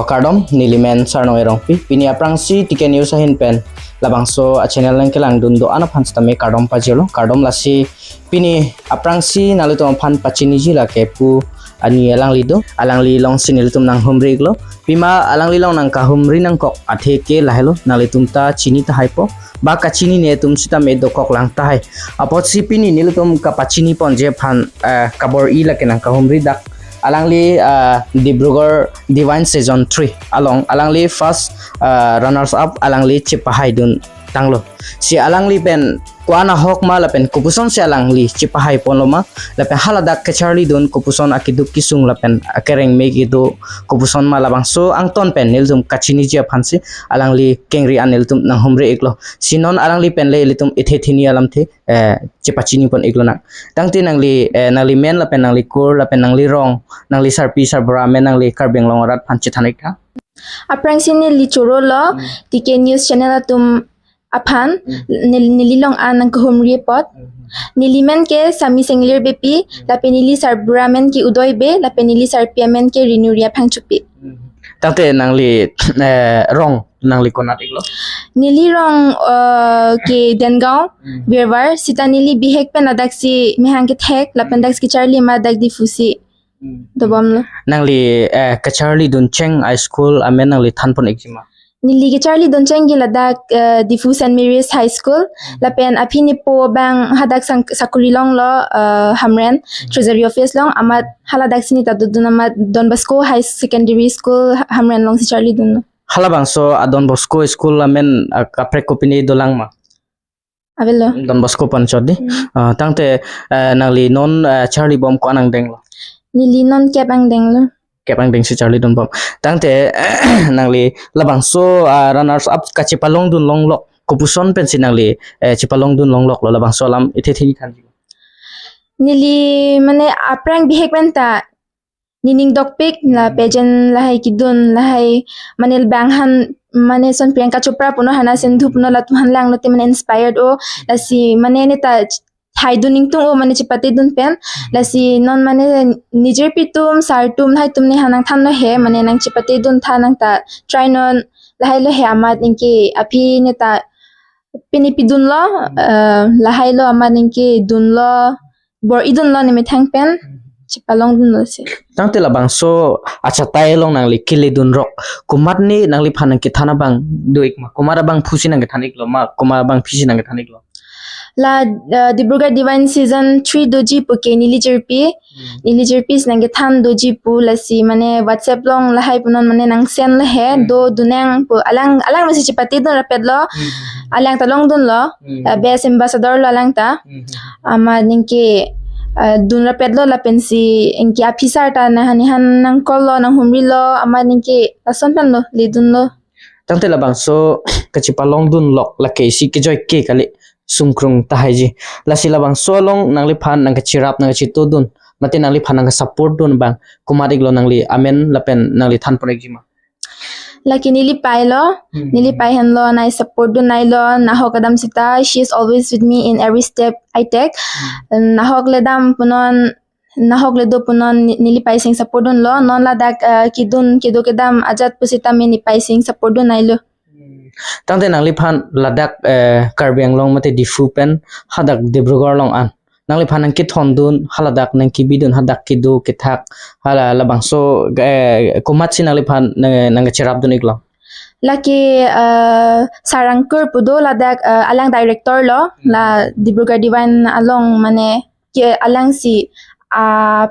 kardom nilimen sarno erong pini aprangsi tiken news ahin pen labangso a channel lang kelang dun do ana phans tame kardom pajelo kardom lasi pini aprangsi naluto phan pachini ji la kepu ani alang li long sinil tum nang humri glo pima alang li long nang ka humri nang kok athe ke lahelo nalitum ta chini ta haipo ba ka chini ne tum sita me do kok lang ta hai apot si pini nilutum ka pachini pon je phan kabor i la ke nang ka humri dak alangli Dibrugarh Divine Season 3 alangli first runners up alangli Chipahai dun tanglo si alangli pen kuana hokma lapen kupuson si alangli Chipahai ponloma lapen haladak ke Charlie dun kupuson akiduk kisung lapen akereng megi do kupuson ma labang so angton pen niltum kachini jia phansi alangli kengri aniltum nang humre iklo sinon alangli pen le litum ithethini alamthe chipachini pon iklo nang tangti nangli men lapen nangli kur lapen nangli rong nangli sarpi sarbra men nangli karbeng longarat phanchi thanik tha aprang sini li choro lo TK News channel atum aphan nililong anang kahum report nilimen ke sami senglir bepi lapen nili sarbra men ki udoy be lapen nili sarpia men ke rinuria phangchupi tangte nangli rong nangli konat iklo nili rong ke Dengaw Birwar sita nili bihek pen adaksi mehang ke thek lapen dax ki Charlie ma dak difusi dobam lo nangli ka Charlie dun cheng high school amen nangli thanpon exima nili ke Charlie Doncheng gi ladak Difu St Mary's High School lapen aphini po bang hadak sakurilong lo hamren treasury office long amat haladak sini tadudun amat Don Bosco High Secondary School hamren long si Charlie dun halabang so Don Bosco school amen kaprek kopini dolang ma avelo Don Bosco panchodi tangte nangli non Charlie bom ko anang deng lo nili non kep ang deng lo kepang deng si Charlie dun bom tangte nangli labang so runners up ka chipalong dun long lok kupuson pen si nangli chipalong dun long lok lo labang so lam ithethini khan nili mane aprang bihek penta nining dokpik la pejen lahai kidun lahai manel banghan mane son Priyanka Chopra puno hana sindhu puno la tuhan lang no te mane inspired o la si mane ne ta thai duning tung o mane chipate dun pen la si non mane nijer pitum sartum hai tumne hanang than no he mane nang chipate dun thanang ta try non lahai lo he amat inki api ne ta pini pidun lo lahai lo amat inki dun lo bor idun lo ne thang pen chipalong dun lo si tangte labang so acha tai long nangli kili dun rok kumat ni nangli phanang ki thana bang duik ma kumara bang phusi nang thanik lo ma kumara bang phisi nang thanik lo la Dibrugarh Divine Season 3 doji pu ke nili jerpi nang than doji pu la si mane WhatsApp long la hai punon mane nang send la he do dunang pu alang masi chipati don rapet lo alang talong dun lo best ambassador lo alang ta ama ningki dun rapet lo la pensi inki officer ta na han nang call lo nang humri lo ama ningki ason pen lo li dun lo tangte labang so kachipalong dun lok la ke si ke joy ke kali sumkrung tahaji lasi labang solong nangli phan nang chirap nang chitu dun mate nangli phan nang support dun bang kumarik lo nangli amen lapen nangli than pon exima laki nili pai hen lo nai support dun nai lo nahok adam sita she is always with me in every step I take nahok ledam punon nahok ledo punon nili pai sing support dun lo non la dak kidun kido kedam ajat pusita me ni pai sing support dun nai lo tangte nangli phan ladak Karbi Anglong mate Difu pen hadak Dibrugarh long an nangli phan nang ki thondun haladak nang ki bidun hadak ki do ki thak hala labang so kumat si nangli phan nang chirap dun iklo laki sarangkur pudo ladak alang director lo la Dibrugarh Divine along mane ki alang si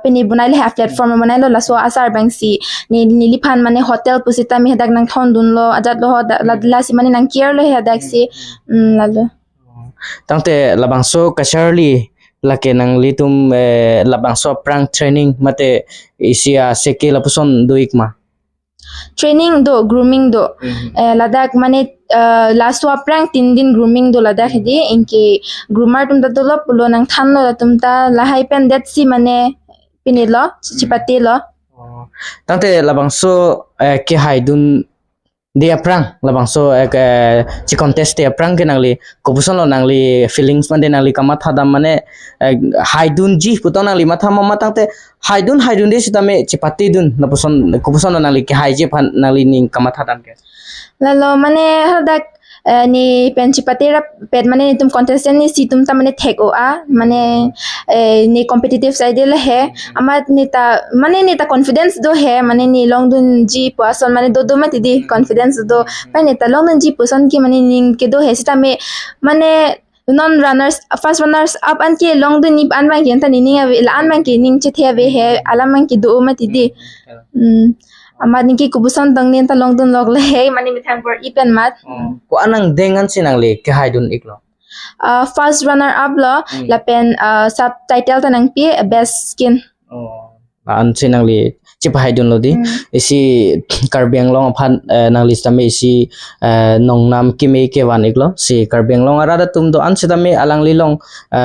pini bunai le platform bunai lo la so asar bang si niliphan mane hotel pusita mi hadak nang thon dun lo ajat lo la si mane nang care lo hadak si lalo tangte labang so ka Charlie lake nang litum labang so prank training mate isia seke lapuson duik ma training do grooming do ladak mane last wa prank 3 din grooming do ladak di inki groomer tum da dolo pulo nang than lo tum ta lahai pen that si mane pinilo chipati lo tangte labang so ke haidun dia prang labang so ci contest dia prang ke nangli kupuson lo nangli feelings mande nangli kamat hadam mane haidun ji puton nangli matha mama tangte haidun de sitame cipati dun napuson kupuson lo nangli ke haije pan nangli ning kamat hadam ke Lalo mane hadak ni pencipatera pet mane ni tum contestant ni si tum ta mane thek o a mane ni competitive side le he amat ni ta mane ni ta confidence do he mane ni long dun ji person mane do mati di confidence do pa ni ta long dun ji person ki mane ning ke do he sita me mane non runners first runners up an ke long dun ni an bang yen ta ni ning ave la an bang ke ning che the ave he alam bang ki do mati di amat niki kubusan tang nen ta long dun log le he mane mi thang por ipen mat ko anang dengan sinangli ke haidun iklo first runner up lo lapen subtitle tanang pi best skin an sinangli chipa haidun lo di isi karbiang long aphan nangli stame isi nongnam kime ke wan iklo si karbiang long arada tum do an sitame alangli long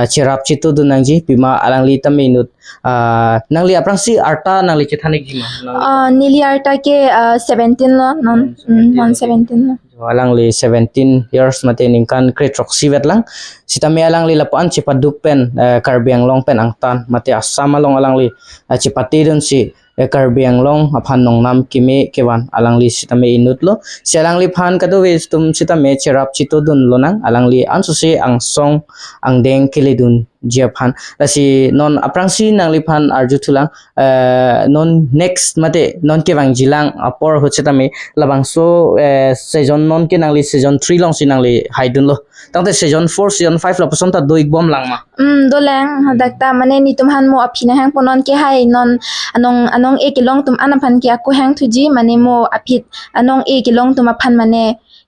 chirap chitu du nangji pima alangli tame nut nangli aprang si arta nangli chithanik jima nili arta ke 17 lo non 17 lo alangli 17 years mate ningkan kretrok siwet lang sitame alangli lapuan chipaduk pen karbiang long pen angtan mate asama long alangli chipati dun si karbiang long aphan nongnam kime kewan alangli sitame inut lo si alangli phan kadu wes tum sitame cherap chito dun lo nang alangli ansu se ang song ang deng kile dun jiaphan lasi non aprangsi nangli phan arju thulang non next mate non ke wang jilang apor hochitame labang so season non ke nangli season 3 long sinangli haidun lo tangte season 4 season 5 la pasonta doik bom lang ma do lang hadakta mane ni tum han mo aphina hang ponon ke hai non anong e kilong tum anaphan ke aku hang thuji mane mo aphit anong e kilong tum aphan mane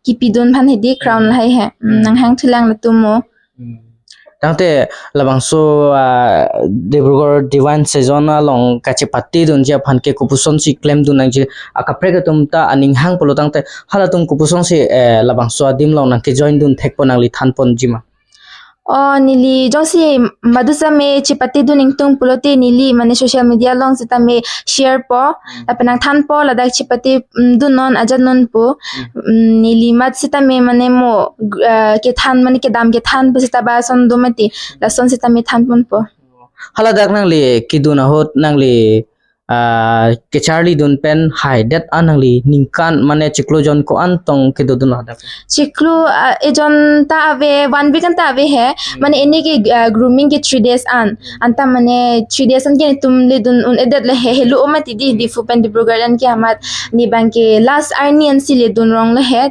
kipidun phan hedi crown lai he nang hang thulang la tum mo tangte labang so Debrugor Divine season long kachipati dun jia phan ke kupuson si claim dun nang ji akaprega tum ta aning hang polo tangte halatum kupuson si labang so adim long nang ke join dun thekpon nang li thanpon jima nili josi madusa me chipati du ningtung pulote nili mane social media long sita me share po apanang than po ladak chipati du non ajan non po nili mat sita me mane mo ke than mane ke dam ke than po sita ba son do mati la son sita me than pon po haladak nang li kiduna hot nang li ke Charlie dun pen hai dat anangli ningkan mane ciklojon ko antong kedodun hadak ciklu ejon ta ave 1 week an ta ave he mane ene ke grooming ke 3 days an anta mane 3 days an ke tum le dun un edat le he helu omati di fupen di program ke amat ni bang ke last arni an si le dun rong le he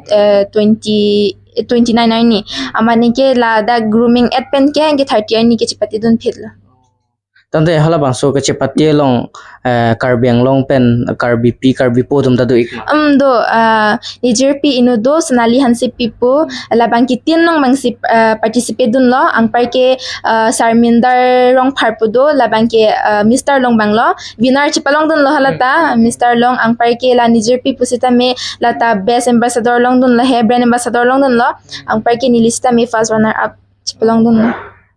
29 arni amani ke la da grooming at pen ke 30 arni ke chipati dun phitla tante hala bangso ke chepati long karbiang long pen karbi pi karbi po dum tadu ikma do nijer pi ino do sanali hansi pipo labang kitin long mangsi participate dun lo ang parke sarminder rong pharpo do labang ke Mr. Long banglo winner chipalong dun lo halata Mr. Long ang parke la nijer pi pusita me lata best ambassador long dun lo he brand ambassador long dun lo ang parke nilista me first runner up chipalong dun lo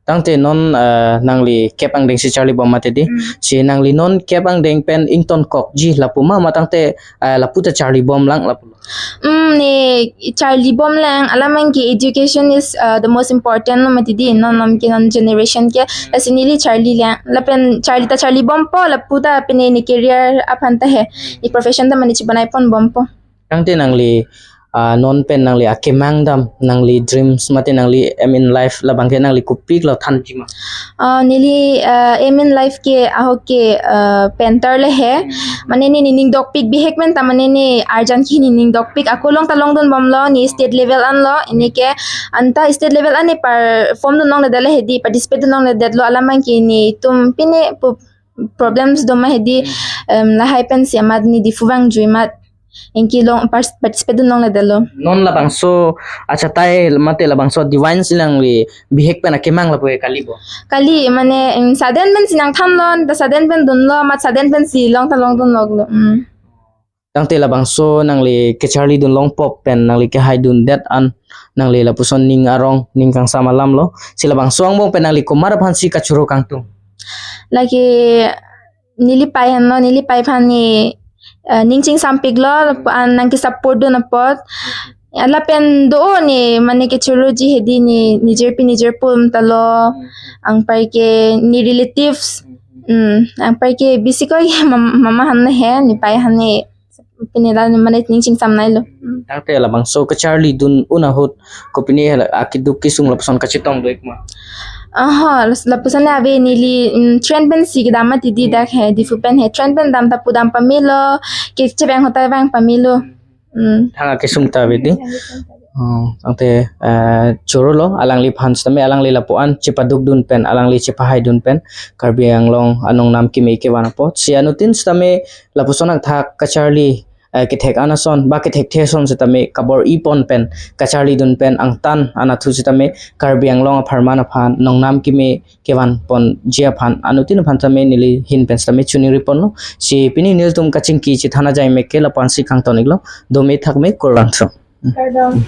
tangte non nangli kepang deng si Charlie Bomate di si nangli non kepang deng pen ington kok ji lapuma matangte laputa Charlie Bom lang lapu ne Charlie Bom lang alamang ki education is the most important no matidi no nam ki non generation ke asinili Charlie lang lapen Charlie Bom po laputa pene ni career apanta he ni profession da manichi banai pon bom po tangte nangli non pen nangli akemang dam nangli dreams mate nangli aim in life labang ke nangli kupik lo than jima nili aim in life ke aho ke painter le he mane ni ning dog pick bihek men ta mane ni arjan ki ning dog pick akolong talong don bomlo ni state level an lo ini ke anta state level an par form don nong le dale hedi participate nong le dedlo alamang ki ni tum pine problems do ma hedi la hypen si amad ni difuwang juimat inki long participate dun long le dalo non labang so acha tai mate labang so divine silang li bihek pen akemang la poe kalibo kali mane saden ben sinang tham lon da saden ben dun lo mat saden ben si long ta long dun log lo tangte labang so nangli ke Charlie dun long pop pen nangli ke hai dun that an nangli lapuson ning arong ning kang sama lam lo sila bang so ang bong pen nangli kumar phansi kachuro kang tung lagi nili pai han lo nili pai phan ni ningching sampik lo nang ki support do na pot lapen do ni mane ke chology hedi ni nijer pum talo ang pai ke ni relatives ang pai ke basically mama han he ni pai han ni pinila mane ningching sam nai lo tangte labang so ka Charlie dun una hot ko pini akiduk kisung lapson ka chitong doik ma aha lapusan ave nili trend pen si dama tidi dak he difu pen he trend pen dam ta pudam pamilo ke chebang hota bang pamilo thanga kisung ta bedi tangte choro lo alang li phans tame alang li lapuan chipaduk dun pen alang li chipahai dun pen karbi anglong anong nam ki me ke wana po sianutin stame lapuson ang thak ka Charlie ki thek anason ba ki thek theson setame kabor ipon pen ka Charlie dun pen ang tan anathu setame karbi anglong pharmana phan nongnam ki me kewan pon jia phan anutin phan tame nili hin pen stame chuni ripon no si pini nil tum kaching ki chi thana jai me ke lapan si khang tonik lo do me thak me korang so Pardon.